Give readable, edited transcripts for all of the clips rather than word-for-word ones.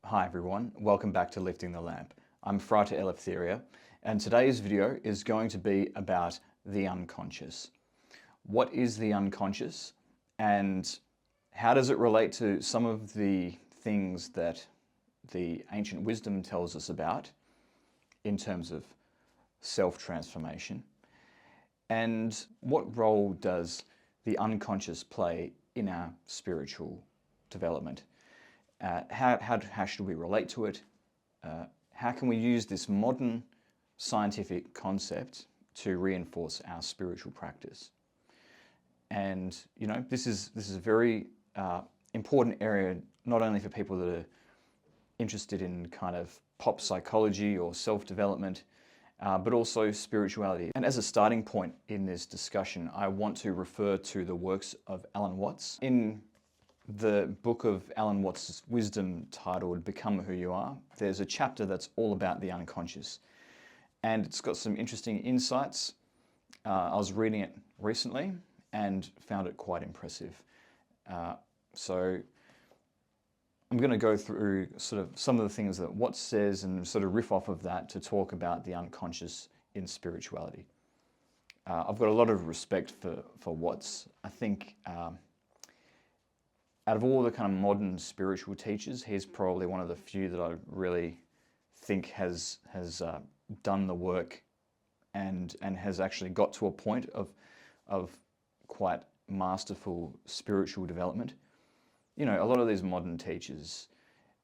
Hi everyone, welcome back to Lifting the Lamp. I'm Frater Eleftheria, and today's video is going to be about the unconscious. What is the unconscious, and how does it relate to some of the things that the ancient wisdom tells us about in terms of self-transformation? And what role does the unconscious play in our spiritual development? How should we relate to it? How can we use this modern scientific concept to reinforce our spiritual practice? And this is a very important area, not only for people that are interested in kind of pop psychology or self-development, but also spirituality. And as a starting point in this discussion, I want to refer to the works of Alan Watts. In the book of Alan Watts' wisdom titled Become Who You Are, there's a chapter that's all about the unconscious. And it's got some interesting insights. I was reading it recently and found it quite impressive. So I'm going to go through sort of some of the things that Watts says and sort of riff off of that to talk about the unconscious in spirituality. I've got a lot of respect for Watts. I think out of all the kind of modern spiritual teachers, he's probably one of the few that I really think has done the work and has actually got to a point of quite masterful spiritual development. A lot of these modern teachers,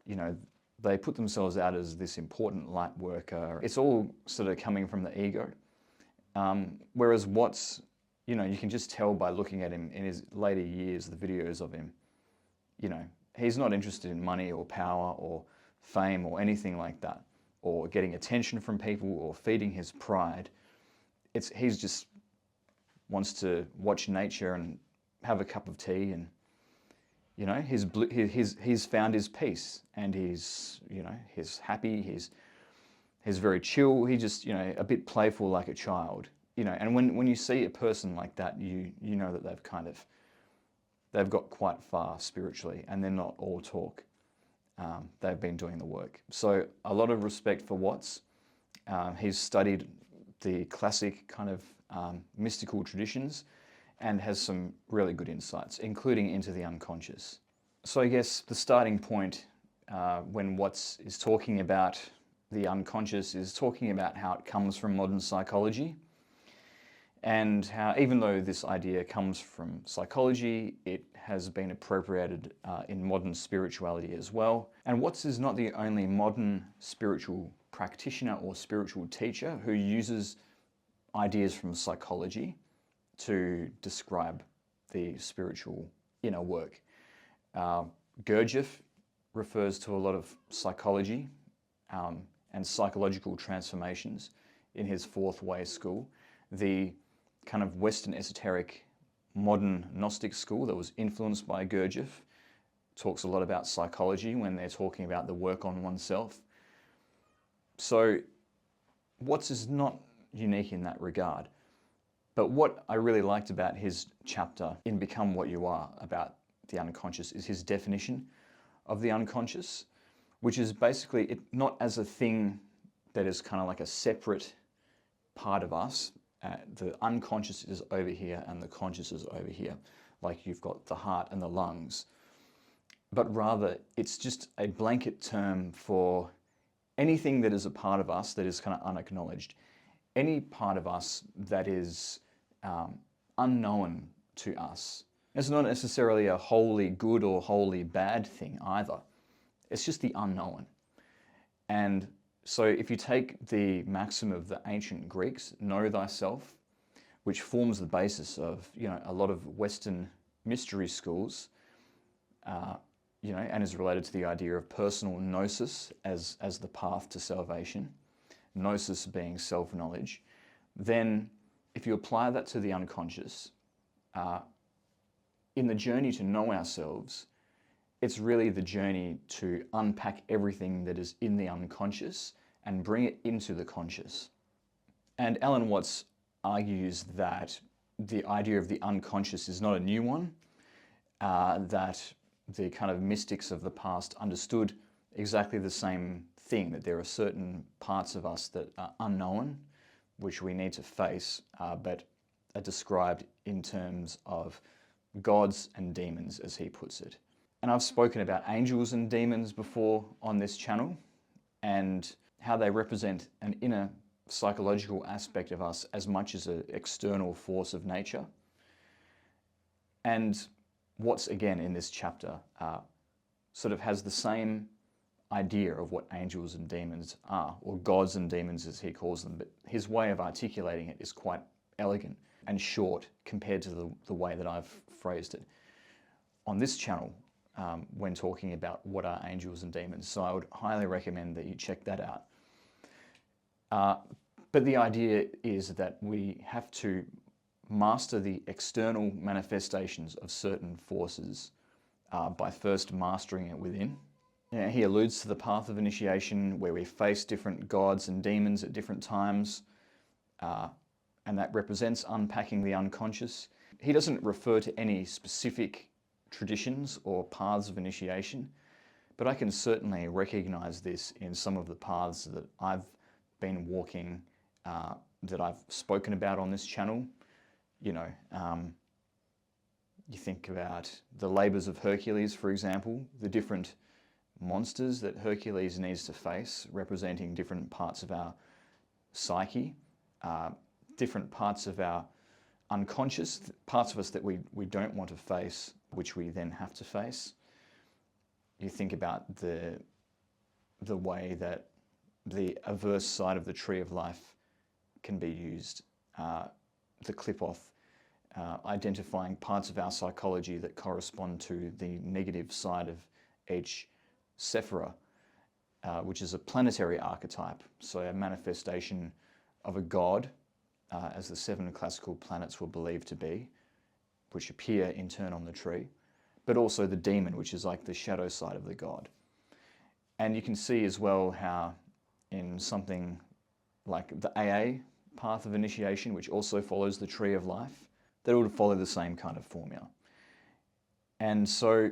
they put themselves out as this important light worker. It's all sort of coming from the ego. Whereas Watts, you can just tell by looking at him in his later years, the videos of him, he's not interested in money or power or fame or anything like that, or getting attention from people or feeding his pride. He's just wants to watch nature and have a cup of tea, and he's found his peace, and he's happy. He's very chill. He just a bit playful like a child. And when you see a person like that, you know that they've got quite far spiritually, and they're not all talk. They've been doing the work. So a lot of respect for Watts. He's studied the classic kind of mystical traditions and has some really good insights, including into the unconscious. So I guess the starting point when Watts is talking about the unconscious is talking about how it comes from modern psychology, and how, even though this idea comes from psychology, it has been appropriated in modern spirituality as well. And Watts is not the only modern spiritual practitioner or spiritual teacher who uses ideas from psychology to describe the spiritual inner work. Gurdjieff refers to a lot of psychology and psychological transformations in his Fourth Way school. The kind of Western esoteric modern Gnostic school that was influenced by Gurdjieff talks a lot about psychology when they're talking about the work on oneself. So Watts is not unique in that regard. But what I really liked about his chapter in Become What You Are about the unconscious is his definition of the unconscious, which is basically it not as a thing that is kind of like a separate part of us. The unconscious is over here and the conscious is over here, like you've got the heart and the lungs. But rather, it's just a blanket term for anything that is a part of us that is kind of unacknowledged. Any part of us that is unknown to us. It's not necessarily a wholly good or wholly bad thing either. It's just the unknown. And so if you take the maxim of the ancient Greeks, know thyself, which forms the basis of a lot of Western mystery schools, and is related to the idea of personal gnosis as the path to salvation, gnosis being self-knowledge, then if you apply that to the unconscious, in the journey to know ourselves, it's really the journey to unpack everything that is in the unconscious and bring it into the conscious. And Alan Watts argues that the idea of the unconscious is not a new one, that the kind of mystics of the past understood exactly the same thing, that there are certain parts of us that are unknown, which we need to face, but are described in terms of gods and demons, as he puts it. And I've spoken about angels and demons before on this channel, and how they represent an inner psychological aspect of us as much as an external force of nature. And what's again in this chapter sort of has the same idea of what angels and demons are, or gods and demons as he calls them, but his way of articulating it is quite elegant and short compared to the way that I've phrased it on this channel when talking about what are angels and demons. So I would highly recommend that you check that out. But the idea is that we have to master the external manifestations of certain forces by first mastering it within. He alludes to the path of initiation, where we face different gods and demons at different times, and that represents unpacking the unconscious. He doesn't refer to any specific traditions or paths of initiation, but I can certainly recognize this in some of the paths that I've been walking, that I've spoken about on this channel. You think about the labors of Hercules, for example, the different monsters that Hercules needs to face, representing different parts of our psyche, different parts of our unconscious, parts of us that we don't want to face, which we then have to face. You think about the way that the averse side of the tree of life can be used, the clip-off, identifying parts of our psychology that correspond to the negative side of each Sephira, which is a planetary archetype, so a manifestation of a god, as the 7 classical planets were believed to be, which appear in turn on the tree, but also the demon, which is like the shadow side of the god. And you can see as well how in something like the AA path of initiation, which also follows the tree of life, that it would follow the same kind of formula. And so,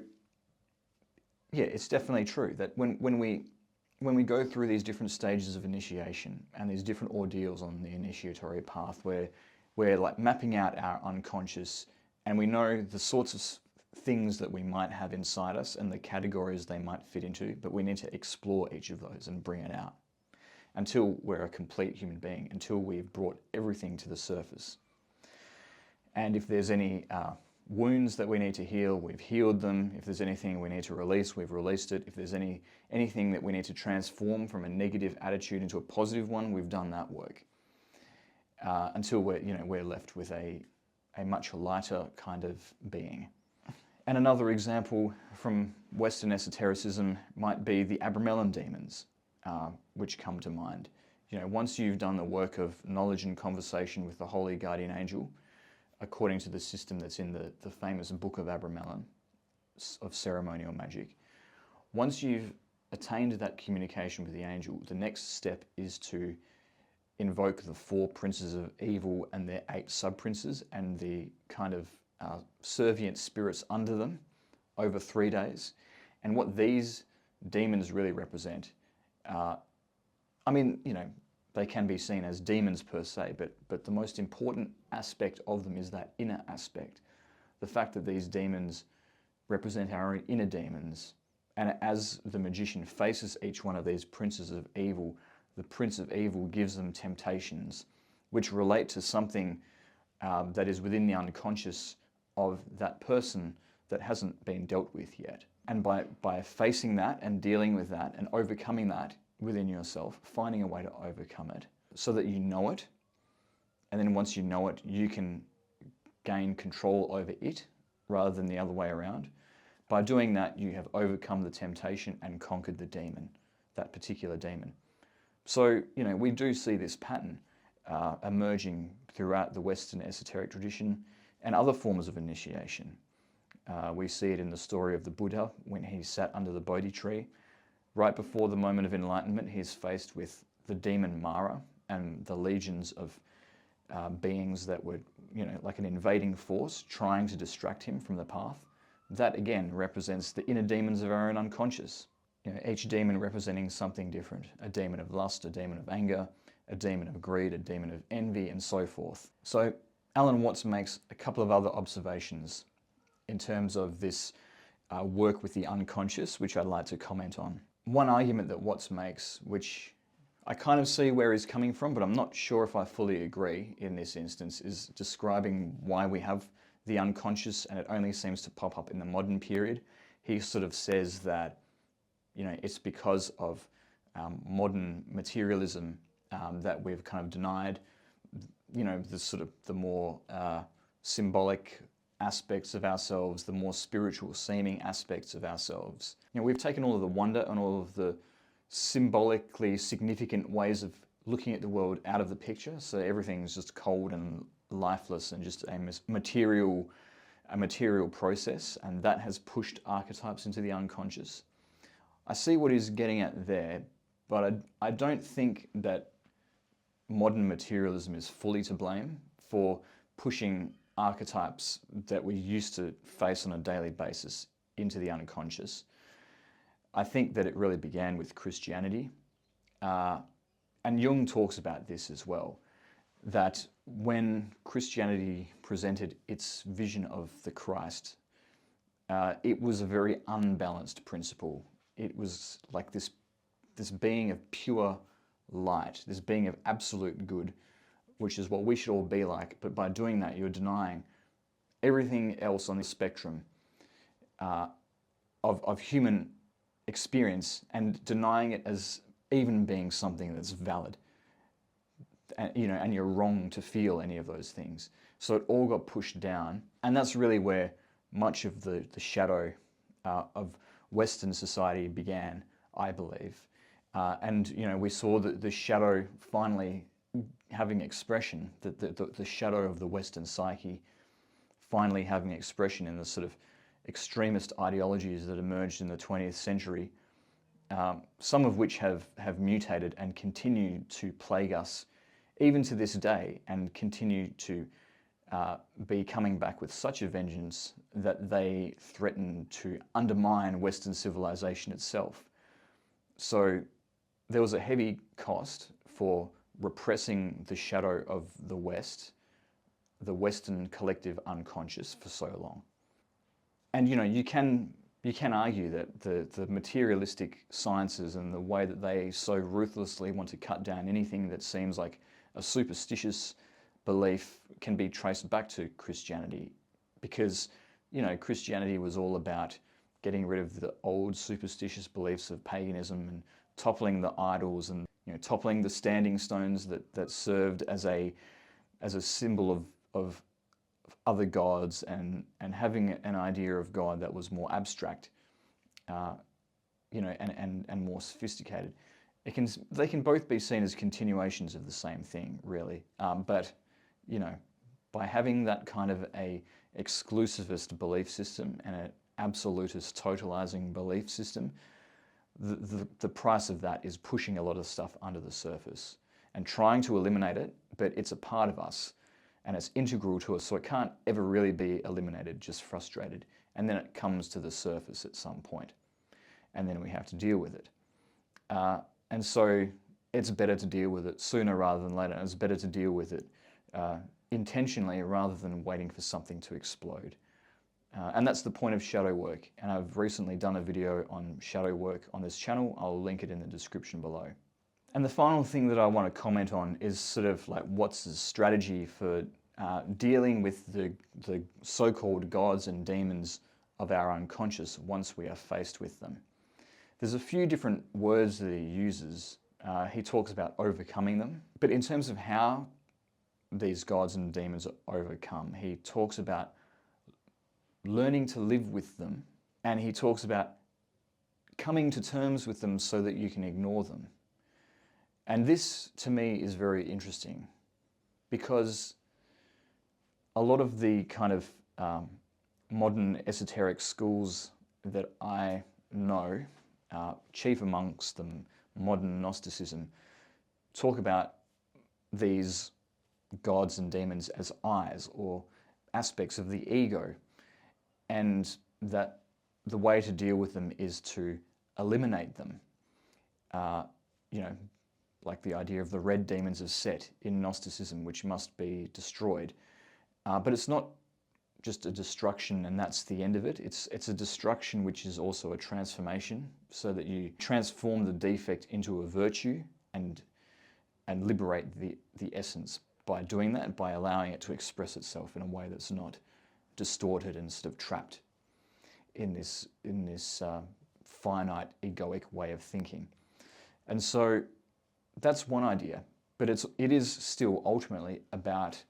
yeah, it's definitely true that when we go through these different stages of initiation and these different ordeals on the initiatory path, where we're like mapping out our unconscious, and we know the sorts of things that we might have inside us and the categories they might fit into, but we need to explore each of those and bring it out until we're a complete human being, until we've brought everything to the surface. And if there's any wounds that we need to heal, we've healed them. If there's anything we need to release, we've released it. If there's anything that we need to transform from a negative attitude into a positive one, we've done that work. Until we're left with a much lighter kind of being. And another example from Western esotericism might be the Abramelin demons, which come to mind. Once you've done the work of knowledge and conversation with the holy guardian angel, according to the system that's in the famous Book of Abramelin, of ceremonial magic, once you've attained that communication with the angel, the next step is to invoke the 4 princes of evil and their 8 sub-princes and the kind of servient spirits under them over 3 days. And what these demons really represent, they can be seen as demons per se, but the most important aspect of them is that inner aspect. The fact that these demons represent our own inner demons. And as the magician faces each one of these princes of evil, the prince of evil gives them temptations which relate to something that is within the unconscious of that person that hasn't been dealt with yet. And by facing that and dealing with that and overcoming that within yourself, finding a way to overcome it so that you know it, and then once you know it, you can gain control over it rather than the other way around. By doing that, you have overcome the temptation and conquered the demon, that particular demon. So, we do see this pattern emerging throughout the Western esoteric tradition and other forms of initiation. We see it in the story of the Buddha when he sat under the Bodhi tree. Right before the moment of enlightenment, he is faced with the demon Mara and the legions of beings that were, like an invading force trying to distract him from the path. That again represents the inner demons of our own unconscious. each demon representing something different. A demon of lust, a demon of anger, a demon of greed, a demon of envy, and so forth. So Alan Watts makes a couple of other observations in terms of this work with the unconscious, which I'd like to comment on. One argument that Watts makes, which I kind of see where he's coming from, but I'm not sure if I fully agree in this instance, is describing why we have the unconscious and it only seems to pop up in the modern period. He sort of says that, it's because of modern materialism that we've kind of denied, the more symbolic aspects of ourselves, the more spiritual seeming aspects of ourselves. We've taken all of the wonder and all of the symbolically significant ways of looking at the world out of the picture, so everything's just cold and lifeless and just a material process, and that has pushed archetypes into the unconscious. I see what he's getting at there, but I don't think that modern materialism is fully to blame for pushing archetypes that we used to face on a daily basis into the unconscious. I think that it really began with Christianity, and Jung talks about this as well, that when Christianity presented its vision of the Christ, it was a very unbalanced principle. It was like this being of pure light, this being of absolute good, which is what we should all be like. But by doing that, you're denying everything else on the spectrum of human experience and denying it as even being something that's valid. And you're wrong to feel any of those things. So it all got pushed down, and that's really where much of the shadow of Western society began, I believe. And we saw the shadow finally having expression, the shadow of the Western psyche finally having expression in the sort of extremist ideologies that emerged in the 20th century, some of which have mutated and continue to plague us even to this day, and continue to be coming back with such a vengeance that they threaten to undermine Western civilization itself. So there was a heavy cost for repressing the shadow of the West, the Western collective unconscious, for so long. And you can argue that the materialistic sciences and the way that they so ruthlessly want to cut down anything that seems like a superstitious belief can be traced back to Christianity, because Christianity was all about getting rid of the old superstitious beliefs of paganism and toppling the idols and toppling the standing stones that served as a symbol of other gods, and having an idea of God that was more abstract, and more sophisticated. They can both be seen as continuations of the same thing, really. But by having that kind of a exclusivist belief system and an absolutist totalizing belief system, the price of that is pushing a lot of stuff under the surface and trying to eliminate it, but it's a part of us and it's integral to us, so it can't ever really be eliminated, just frustrated. And then it comes to the surface at some point, and then we have to deal with it. And so it's better to deal with it sooner rather than later, and it's better to deal with it intentionally rather than waiting for something to explode. And that's the point of shadow work. And I've recently done a video on shadow work on this channel. I'll link it in the description below. And the final thing that I want to comment on is sort of like what's the strategy for dealing with the so-called gods and demons of our unconscious once we are faced with them. There's a few different words that he uses. He talks about overcoming them, but in terms of how these gods and demons are overcome, he talks about learning to live with them, and he talks about coming to terms with them so that you can ignore them. And this, to me, is very interesting, because a lot of the kind of modern esoteric schools that I know, chief amongst them modern Gnosticism, talk about these gods and demons as eyes or aspects of the ego, and that the way to deal with them is to eliminate them. You know, like the idea of the red demons of Set in Gnosticism, which must be destroyed. But it's not just a destruction and that's the end of it. It's a destruction which is also a transformation, so that you transform the defect into a virtue and liberate the essence by doing that, by allowing it to express itself in a way that's not distorted and sort of trapped in this finite egoic way of thinking. And so that's one idea, but it is still ultimately about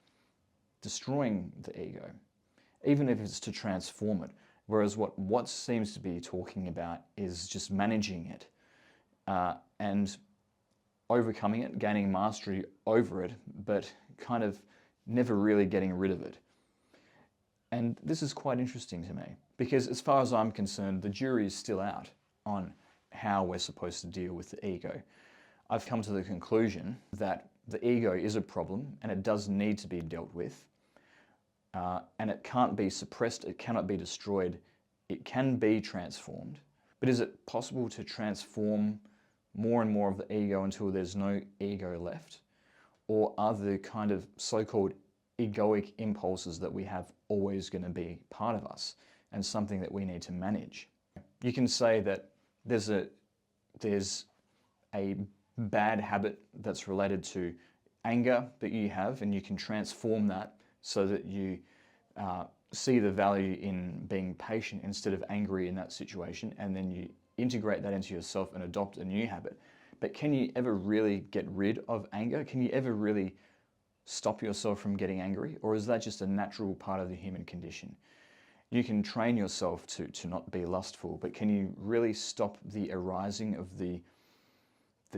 destroying the ego, even if it's to transform it. Whereas what seems to be talking about is just managing it and overcoming it, gaining mastery over it, but kind of never really getting rid of it. And this is quite interesting to me, because as far as I'm concerned, the jury is still out on how we're supposed to deal with the ego. I've come to the conclusion that the ego is a problem and it does need to be dealt with. And it can't be suppressed, it cannot be destroyed, it can be transformed. But is it possible to transform more and more of the ego until there's no ego left? Or are the kind of so-called egoic impulses that we have always going to be part of us and something that we need to manage? You can say that there's a bad habit that's related to anger that you have, and you can transform that so that you see the value in being patient instead of angry in that situation, and then you integrate that into yourself and adopt a new habit. But can you ever really get rid of anger? Can you ever really stop yourself from getting angry? Or is that just a natural part of the human condition? You can train yourself to not be lustful, but can you really stop the arising of the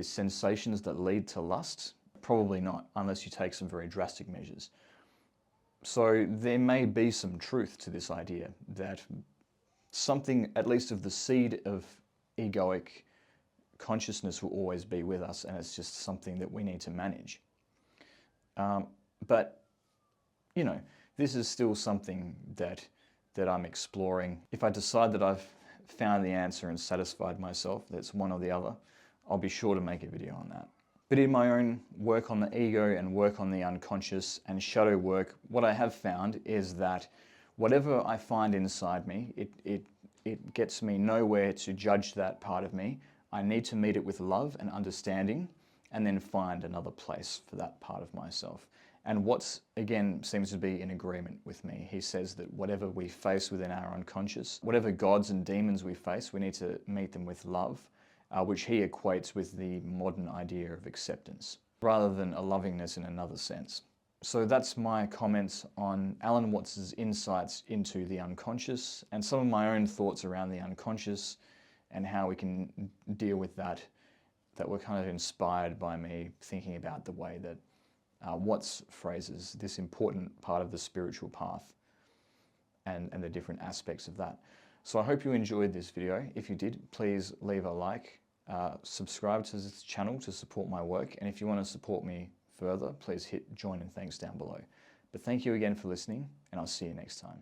sensations that lead to lust? Probably not, unless you take some very drastic measures. So there may be some truth to this idea that something, at least of the seed of egoic consciousness, will always be with us, and it's just something that we need to manage. But, you know, this is still something that I'm exploring. If I decide that I've found the answer and satisfied myself, that's one or the other, I'll be sure to make a video on that. But in my own work on the ego and work on the unconscious and shadow work, what I have found is that whatever I find inside me, it gets me nowhere to judge that part of me. I need to meet it with love and understanding, and then find another place for that part of myself. And what's, again, seems to be in agreement with me. He says that whatever we face within our unconscious, whatever gods and demons we face, we need to meet them with love, which he equates with the modern idea of acceptance, rather than a lovingness in another sense. So that's my comments on Alan Watts's insights into the unconscious, and some of my own thoughts around the unconscious and how we can deal with that were kind of inspired by me thinking about the way that Watts phrases this important part of the spiritual path and the different aspects of that. So I hope you enjoyed this video. If you did, please leave a like, subscribe to this channel to support my work, and if you want to support me further, please hit join and thanks down below. But thank you again for listening, and I'll see you next time.